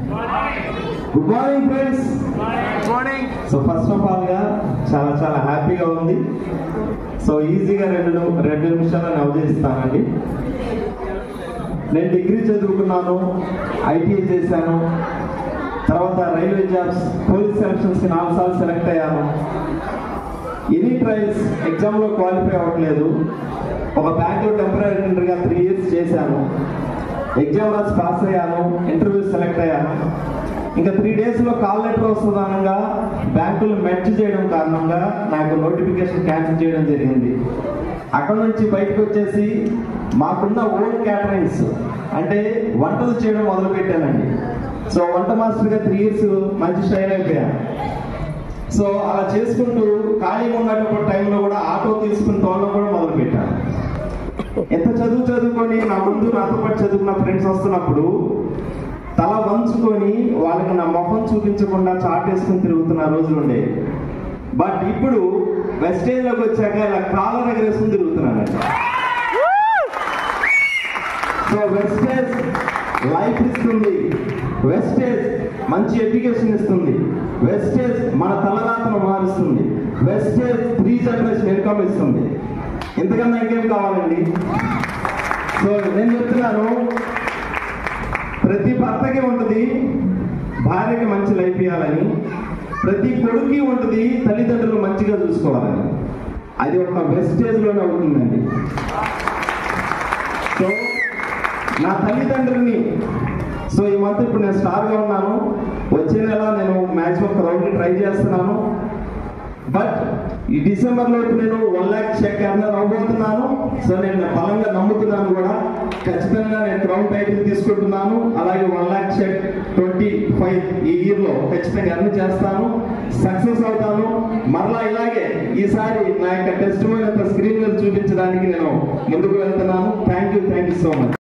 Good morning friends. So first of all గా చాలా హ్యాపీగా ఉంది. సో ఈజీగా రెండు నిమిషాలు నవ్వుచేస్తానండి. నేను డిగ్రీ చదువుకున్నాను, ఐటీఐ చేశాను, తర్వాత రైల్వే జాబ్స్, పోలీస్ సెలక్షన్స్ 4 సార్లు సెలెక్ట్ అయ్యాను. ఎనీ ట్రయల్స్ ఎగ్జామ్లో క్వాలిఫై అవ్వట్లేదు. ఒక బ్యాంక్లో టెంపరీ అటెండర్గా 3 years చేశాను. ఎగ్జామ్ రాసి పాస్ అయ్యాను, ఇంటర్వ్యూ సెలెక్ట్ అయ్యాను. ఇంకా 3 daysలో కాల్ లెటర్ వస్తుందనగా బ్యాంకులు మెర్జ్ చేయడం కారణంగా నాకు నోటిఫికేషన్ క్యాన్సిల్ చేయడం జరిగింది. అక్కడ నుంచి బయటకు వచ్చేసి మాకున్న ఓన్ క్యాటరింగ్స్ అంటే వంటలు చేయడం మొదలు పెట్టానండి. సో వంట మాస్టర్గా 3 years మంచి స్టైల్ అయిపోయాను. సో అలా చేసుకుంటూ ఖాళీగా ఉన్నటువంటి టైంలో కూడా ఆటో తీసుకుని తోలడం కూడా మొదలు పెట్టాను. ఎంత చదువుకొని నా ముందు నాతో పాటు చదువుకున్న ఫ్రెండ్స్ వస్తున్నప్పుడు తల వంచుకొని వాళ్ళకి నా మొహం చూపించకుండా చాటేసుకుని తిరుగుతున్న రోజులు ఉండే. బట్ ఇప్పుడు వెస్టేజ్లోకి వచ్చాక ఇలా కాలర్ ఎగరేసుకుని తిరుగుతున్నాను. సో వెస్టేజ్ లైఫ్ ఇస్తుంది, వెస్టేజ్ మంచి ఎడ్యుకేషన్ ఇస్తుంది, వెస్టేజ్ మన తలరాతను మారుస్తుంది, వెస్టేజ్ 3 generation ఇన్కమ్ ఇస్తుంది. ఇంతకన్నా ఇంకేం కావాలండి? సో నేను చెప్తున్నాను, ప్రతి భర్తకి ఉంటుంది భార్యకి మంచి లైఫ్ ఇవ్వాలని, ప్రతి కొడుకు ఉంటుంది తల్లిదండ్రులు మంచిగా చూసుకోవాలని. అది ఒక వెస్టేజ్లోనే అవుతుందండి. సో నా తల్లిదండ్రుల్ని, సో ఈ మంత్ ఇప్పుడు నేను స్టార్గా ఉన్నాను, వచ్చే నెల నేను మ్యాక్సిమం ఒక రౌండ్ని ట్రై చేస్తున్నాను. బట్ ఈ డిసెంబర్లో నేను 1 lakh చెక్ ఎర్నర్ అవ్వబోతున్నాను. సో నేను బలంగా నమ్ముతున్నాను కూడా, ఖచ్చితంగా నేను క్రౌన్ టైటిల్ తీసుకుంటున్నాను. అలాగే 1 lakh చెక్ 25 ఈ ఇయర్లో ఖచ్చితంగా ఎర్న్ చేస్తాను, సక్సెస్ అవుతాను. మరలా ఇలాగే ఈసారి నా యొక్క టెస్టిమోనియల్ స్క్రీన్ మీద చూపించడానికి నేను ముందుకు వెళ్తున్నాను. Thank you so much.